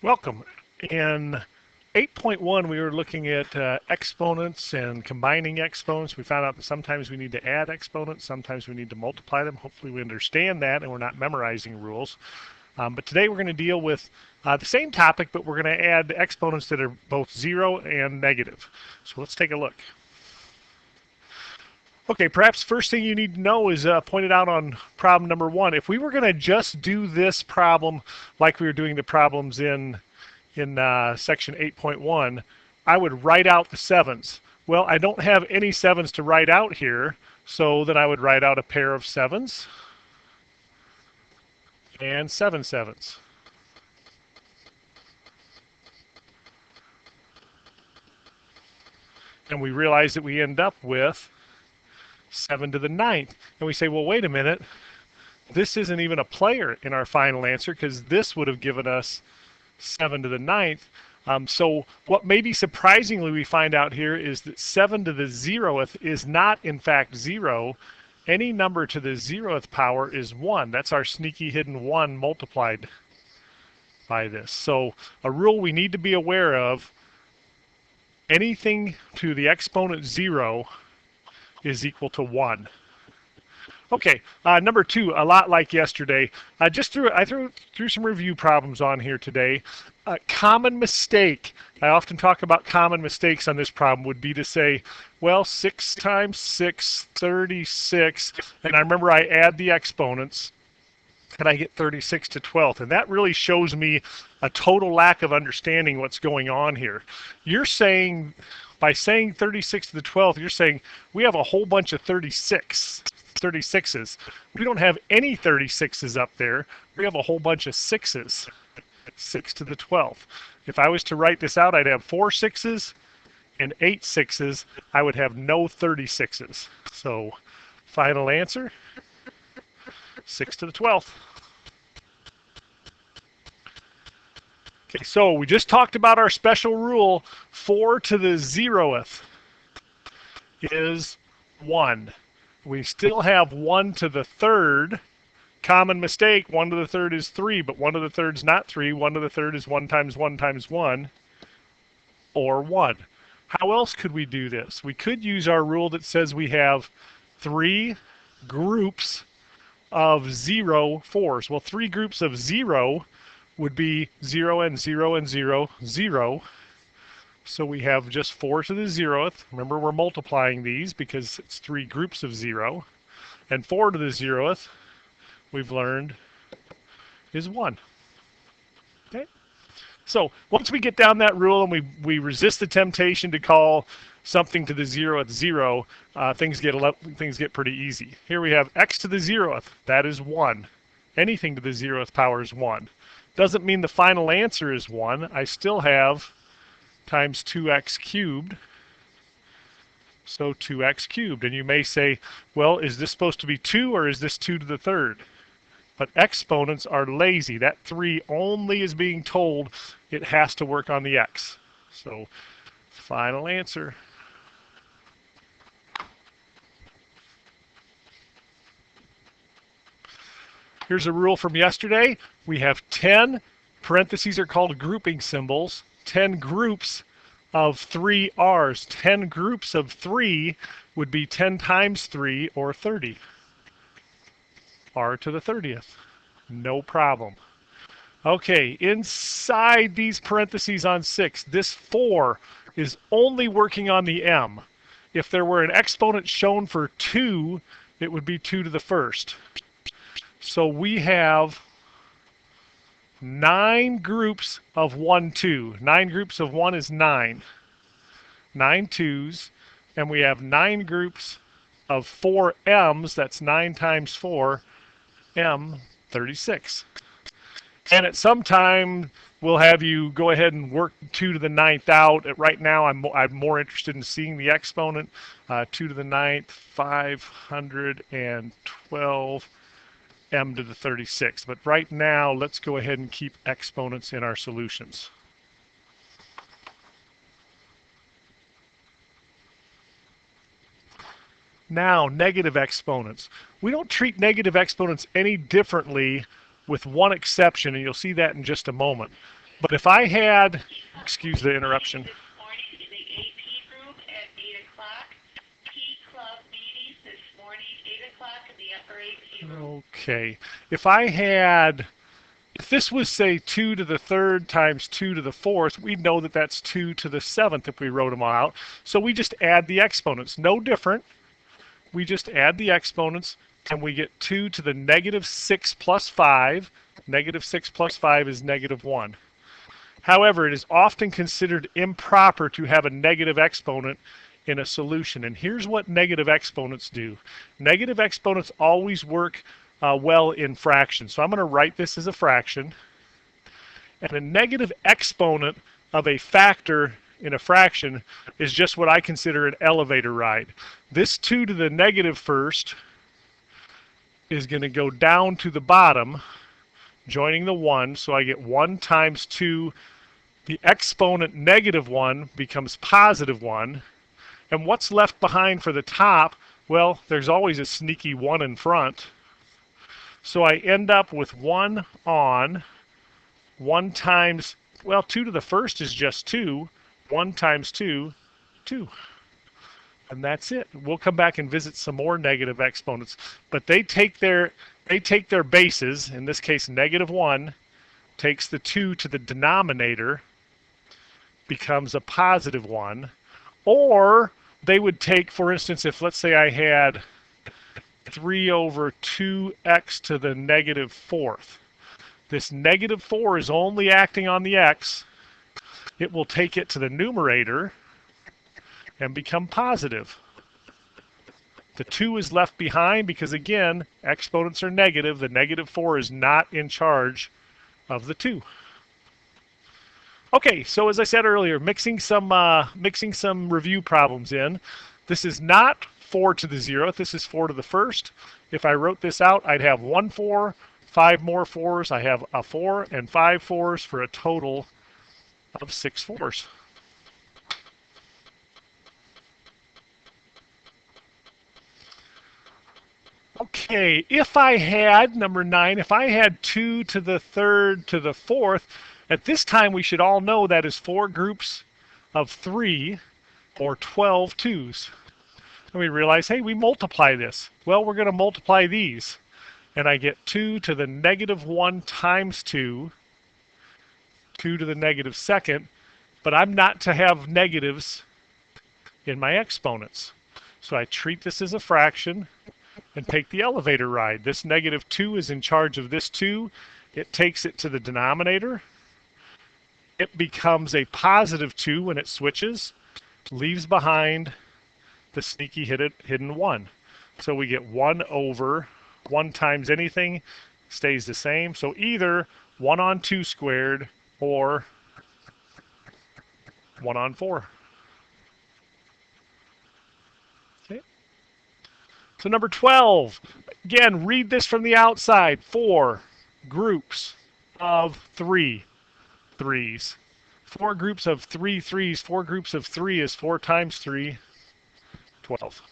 Welcome. In 8.1, we were looking at exponents and combining exponents. We found out that sometimes we need to add exponents, sometimes we need to multiply them. Hopefully we understand that and we're not memorizing rules. But today we're going to deal with the same topic, but we're going to add exponents that are both zero and negative. So let's take a look. Okay, perhaps first thing you need to know is pointed out on problem number 1. If we were going to just do this problem like we were doing the problems in section 8.1, I would write out the sevens. Well, I don't have any sevens to write out here, so then I would write out a pair of sevens and 7 sevens. And we realize that we end up with 7 to the 9th. And we say, well, wait a minute. This isn't even a player in our final answer because this would have given us 7 to the 9th. So what maybe surprisingly we find out here is that 7 to the 0th is not in fact 0. Any number to the 0th power is 1. That's our sneaky hidden 1 multiplied by this. So a rule we need to be aware of, anything to the exponent 0 is equal to 1. Okay, number 2, a lot like yesterday. I threw some review problems on here today. A common mistake, I often talk about common mistakes on this problem, would be to say, well, 6 times 6, 36, and I remember I add the exponents, and I get 36 to 12th. And that really shows me a total lack of understanding what's going on here. You're saying, by saying 36 to the 12th, you're saying we have a whole bunch of 36s. We don't have any 36s up there. We have a whole bunch of 6s. 6 to the 12th. If I was to write this out, I'd have 4 6s and 8 6s. I would have no 36s. So final answer, 6 to the 12th. Okay, so we just talked about our special rule. 4 to the 0th is 1. We still have 1 to the 3rd. Common mistake, 1 to the 3rd is 3, but 1 to the 3rd is not 3. 1 to the 3rd is 1 times 1 times 1, or 1. How else could we do this? We could use our rule that says we have 3 groups of 0 4s. Well, 3 groups of 0 would be 0 and 0 and 0, 0. So we have just 4 to the 0th. Remember, we're multiplying these because it's 3 groups of 0. And 4 to the 0th, we've learned, is 1. Okay? So once we get down that rule and we resist the temptation to call something to the 0th 0, things get pretty easy. Here we have x to the 0th. That is 1. Anything to the 0th power is 1. Doesn't mean the final answer is 1. I still have times 2x cubed. So 2x cubed. And you may say, well, is this supposed to be 2 or is this 2 to the 3rd? But exponents are lazy. That 3 only is being told it has to work on the x. So final answer. Here's a rule from yesterday. We have 10, parentheses are called grouping symbols, 10 groups of 3 r's. 10 groups of 3 would be 10 times 3, or 30. R to the 30th. No problem. Okay, inside these parentheses on 6, this 4 is only working on the m. If there were an exponent shown for 2, it would be 2 to the 1st. So we have 9 groups of 1, 2. 9 groups of 1 is 9. 9 2s. And we have 9 groups of 4 m's. That's 9 times 4. M, 36. And at some time, we'll have you go ahead and work 2 to the 9th out. Right now, I'm more interested in seeing the exponent. 2 to the 9th, 512. M to the 36. But right now, let's go ahead and keep exponents in our solutions. Now, negative exponents. We don't treat negative exponents any differently with one exception, and you'll see that in just a moment. But if I had, excuse the interruption. This morning in the AP group at 8 o'clock. Tea club meetings this morning, 8 o'clock in the upper AP room. Okay. If this was, say, 2 to the third times 2 to the fourth, we'd know that that's 2 to the seventh if we wrote them all out. So we just add the exponents. No different. We just add the exponents, and we get 2 to the negative 6 plus 5. Negative 6 plus 5 is negative 1. However, it is often considered improper to have a negative exponent in a solution. And here's what negative exponents do. Negative exponents always work well in fractions. So I'm going to write this as a fraction. And a negative exponent of a factor in a fraction is just what I consider an elevator ride. This 2 to the negative first is going to go down to the bottom, joining the 1, so I get 1 times 2. The exponent negative 1 becomes positive 1. And what's left behind for the top? Well, there's always a sneaky 1 in front. So I end up with 1 on 1 times, well, 2 to the first is just 2. 1 times 2, 2. And that's it. We'll come back and visit some more negative exponents. But they take their bases, in this case negative 1, takes the 2 to the denominator, becomes a positive 1. Or they would take, for instance, if let's say I had 3 over 2x to the negative fourth. This negative 4 is only acting on the x. It will take it to the numerator and become positive. The 2 is left behind because, again, exponents are negative. The negative 4 is not in charge of the 2. Okay, so as I said earlier, mixing some review problems in. This is not 4 to the 0th. This is 4 to the first. If I wrote this out, I'd have 1 4, 5 more 4s. I have a 4 and 5 4s for a total of 6 4s. Okay, if I had, number 9, if I had 2 to the third to the fourth, at this time we should all know that is 4 groups of 3 or 12 2s. And we realize, hey, we multiply this. Well, we're going to multiply these. And I get 2 to the negative 1 times 2, 2 to the negative second, but I'm not to have negatives in my exponents. So I treat this as a fraction and take the elevator ride. This negative 2 is in charge of this 2. It takes it to the denominator. It becomes a positive 2 when it switches, leaves behind the sneaky hidden 1. So we get 1 over 1 times anything stays the same. So either 1 on 2 squared or 1 on 4. Okay. So number 12, again, read this from the outside. 4 groups of 3 threes. 4 groups of 3 threes. 4 groups of 3 is 4 times 3, 12.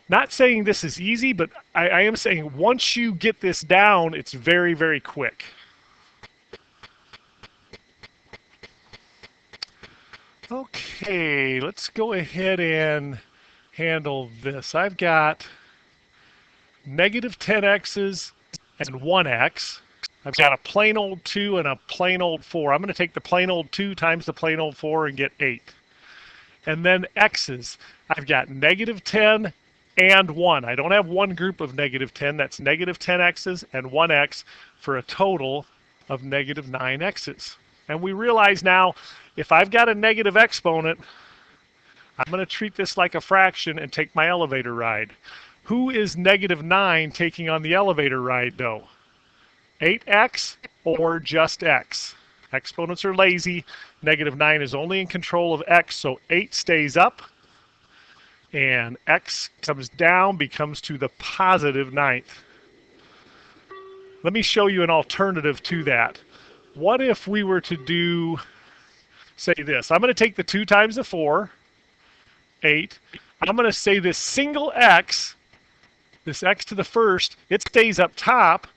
Not saying this is easy, but I am saying once you get this down, it's very, very quick. Okay, let's go ahead and handle this. I've got negative 10x's and 1x. I've got a plain old 2 and a plain old 4. I'm going to take the plain old 2 times the plain old 4 and get 8. And then x's. I've got negative 10 and 1. I don't have one group of negative 10. That's negative 10x's and 1x for a total of negative 9x's. And we realize now, if I've got a negative exponent, I'm going to treat this like a fraction and take my elevator ride. Who is negative 9 taking on the elevator ride, though? 8x or just x? Exponents are lazy. Negative 9 is only in control of x, so 8 stays up. And x comes down, becomes to the positive 9th. Let me show you an alternative to that. What if we were to do, say this. I'm going to take the 2 times the 4, 8. I'm going to say this single x, this x to the first, it stays up top.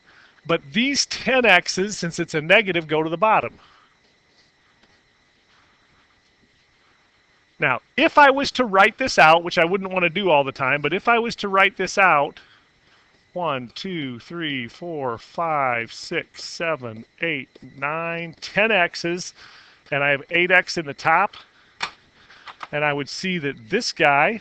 But these 10x's, since it's a negative, go to the bottom. Now, if I was to write this out, which I wouldn't want to do all the time, but if I was to write this out, 1, 2, 3, 4, 5, 6, 7, 8, 9, 10 x's, and I have 8x in the top, and I would see that this guy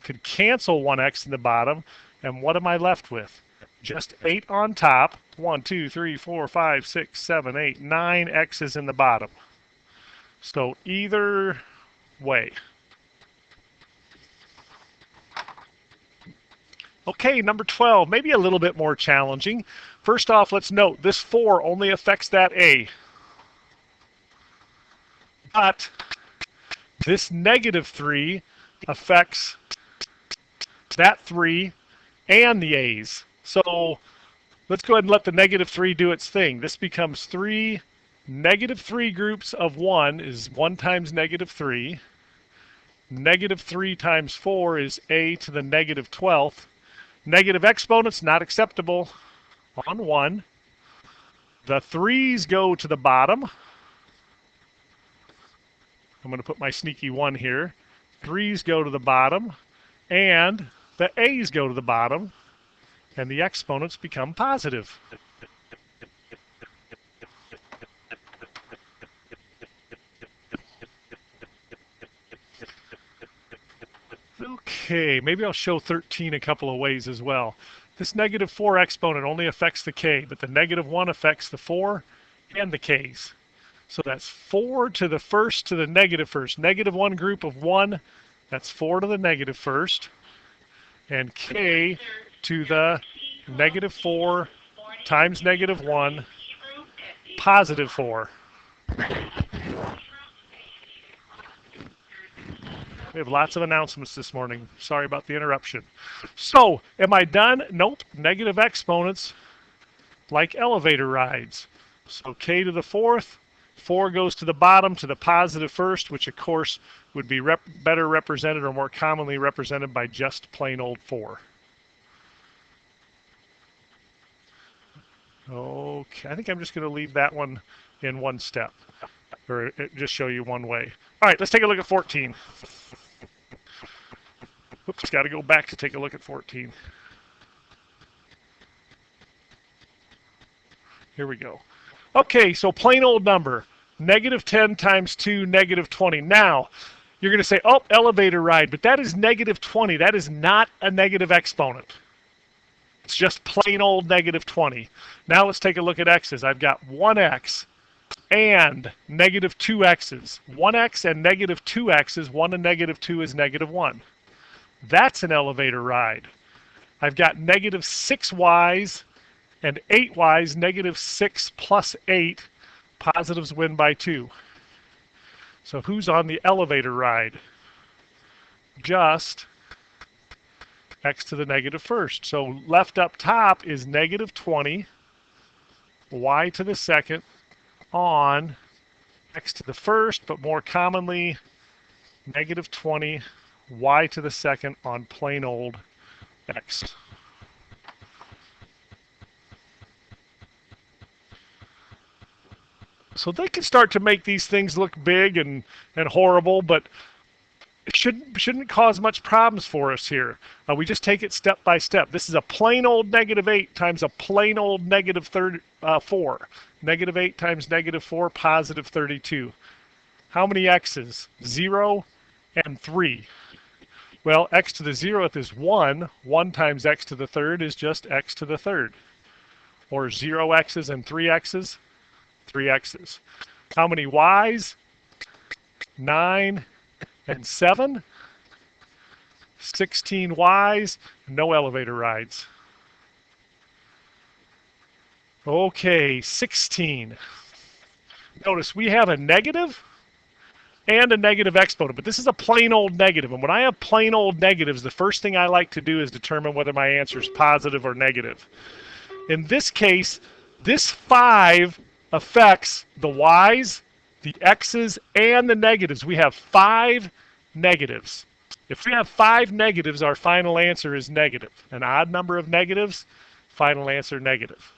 could cancel 1x in the bottom, and what am I left with? Just 8 on top, 1, 2, 3, 4, 5, 6, 7, 8, 9 x's in the bottom. So either way. Okay, number 12, maybe a little bit more challenging. First off, let's note this 4 only affects that A. But this negative 3 affects that 3 and the A's. So let's go ahead and let the negative 3 do its thing. This becomes 3 negative 3 groups of 1 is 1 times negative 3. Negative 3 times 4 is A to the negative 12th. Negative exponents not acceptable on 1. The 3's go to the bottom. I'm going to put my sneaky 1 here. 3's go to the bottom. And the A's go to the bottom. And the exponents become positive. Okay, maybe I'll show 13 a couple of ways as well. This negative 4 exponent only affects the k, but the negative 1 affects the 4 and the k's. So that's 4 to the first to the negative first. Negative 1 group of 1, that's 4 to the negative first. And k to the negative 4 times negative 1, positive 4. We have lots of announcements this morning. Sorry about the interruption. So, am I done? Nope. Negative exponents like elevator rides. So k to the 4th, 4 goes to the bottom to the positive first, which of course would be better represented or more commonly represented by just plain old 4. Okay, I think I'm just going to leave that one in one step, or just show you one way. All right, let's take a look at 14. Oops, got to go back to take a look at 14. Here we go. Okay, so plain old number. Negative 10 times 2, negative 20. Now, you're going to say, oh, elevator ride, but that is negative 20. That is not a negative exponent. It's just plain old negative 20. Now let's take a look at x's. I've got 1x and negative 2x's. 1x and negative 2x's. 1 and negative 2 is negative 1. That's an elevator ride. I've got negative 6y's and 8y's. Negative 6 plus 8. Positives win by 2. So who's on the elevator ride? Just x to the negative first. So left up top is negative 20, y to the second, on x to the first, but more commonly negative 20, y to the second on plain old x. So they can start to make these things look big and horrible, but it shouldn't cause much problems for us here. We just take it step by step. This is a plain old negative 8 times a plain old negative 4. Negative 8 times negative 4, positive 32. How many x's? 0 and 3. Well, x to the 0th is 1. 1 times x to the third is just x to the third. Or 0 x's and 3 x's? 3 x's. How many y's? 9 and 7. 16 y's. No elevator rides. Okay, 16. Notice we have a negative and a negative exponent, but this is a plain old negative. And when I have plain old negatives, the first thing I like to do is determine whether my answer is positive or negative. In this case, this 5 affects the y's, the x's, and the negatives. We have 5 negatives. If we have 5 negatives, our final answer is negative. An odd number of negatives, Final answer negative.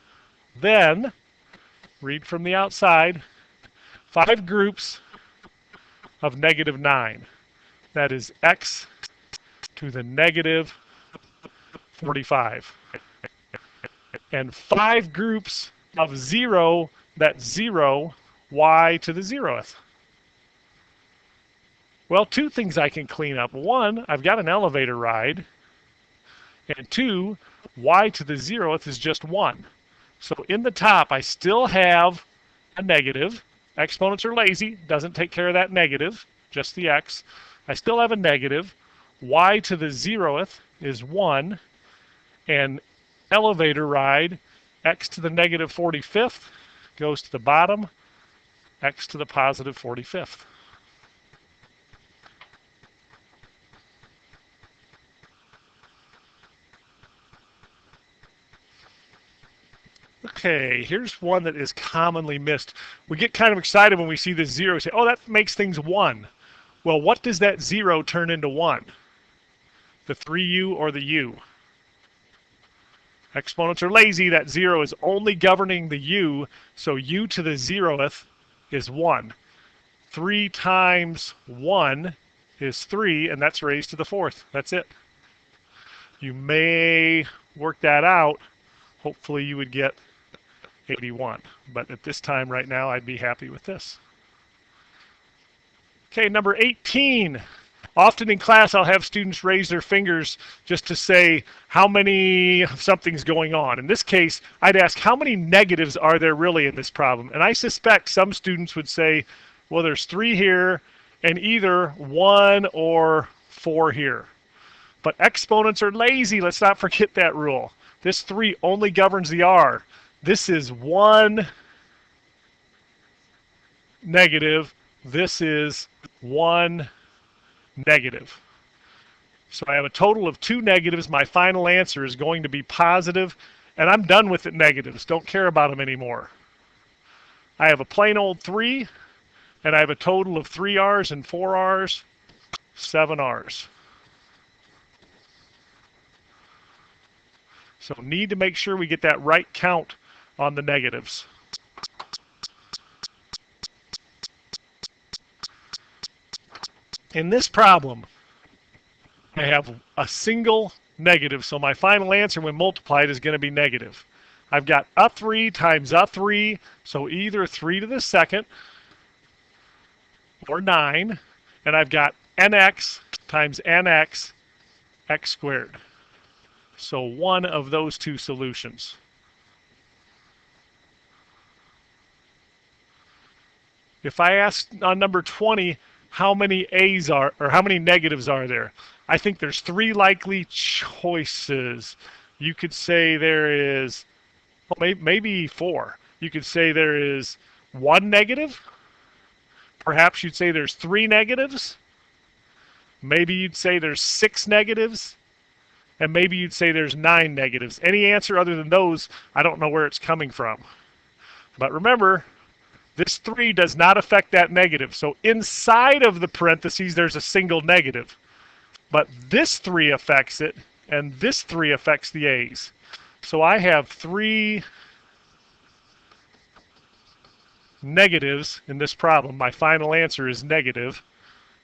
Then, read from the outside, 5 groups of negative 9. That is x to the negative 45. And 5 groups of 0, that's 0, y to the 0th. Well, 2 things I can clean up. 1, I've got an elevator ride. And 2, y to the 0th is just 1. So in the top, I still have a negative. Exponents are lazy, doesn't take care of that negative, just the x. I still have a negative. Y to the 0th is 1. And elevator ride, x to the negative 45th goes to the bottom, x to the positive 45th. Okay, here's one that is commonly missed. We get kind of excited when we see this 0. We say, oh, that makes things 1. Well, what does that 0 turn into 1? The 3u or the u? Exponents are lazy. That 0 is only governing the u, so u to the 0th is 1. 3 times 1 is 3, and that's raised to the 4th. That's it. You may work that out. Hopefully you would get 81. But at this time right now, I'd be happy with this. Okay, number 18. Often in class, I'll have students raise their fingers just to say how many something's going on. In this case, I'd ask how many negatives are there really in this problem? And I suspect some students would say, well, there's 3 here and either 1 or 4 here. But exponents are lazy. Let's not forget that rule. This 3 only governs the r. This is 1 negative. This is 1 negative. So I have a total of 2 negatives. My final answer is going to be positive, and I'm done with the negatives. Don't care about them anymore. I have a plain old 3, and I have a total of 3 r's and 4 r's, 7 r's. So need to make sure we get that right count on the negatives. In this problem, I have a single negative, so my final answer when multiplied is going to be negative. I've got a 3 times a 3, so either 3 to the second or 9, and I've got nx times nx, x squared. So one of those 2 solutions. If I ask on number 20, how many A's are, or how many negatives are there? I think there's 3 likely choices. You could say there is, well, maybe 4. You could say there is 1 negative. Perhaps you'd say there's 3 negatives. Maybe you'd say there's 6 negatives. And maybe you'd say there's 9 negatives. Any answer other than those, I don't know where it's coming from. But remember, this 3 does not affect that negative. So inside of the parentheses, there's a single negative. But this 3 affects it, and this 3 affects the A's. So I have 3 negatives in this problem. My final answer is negative.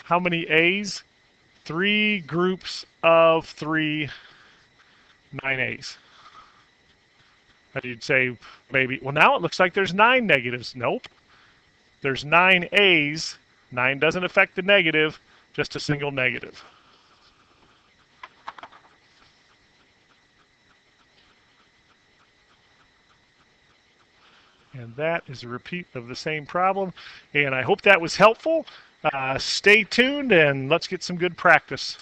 How many A's? 3 groups of 3, 9 A's. And you'd say maybe, well, now it looks like there's 9 negatives. Nope. There's 9 A's. 9 doesn't affect the negative, just a single negative. And that is a repeat of the same problem. And I hope that was helpful. Stay tuned and let's get some good practice.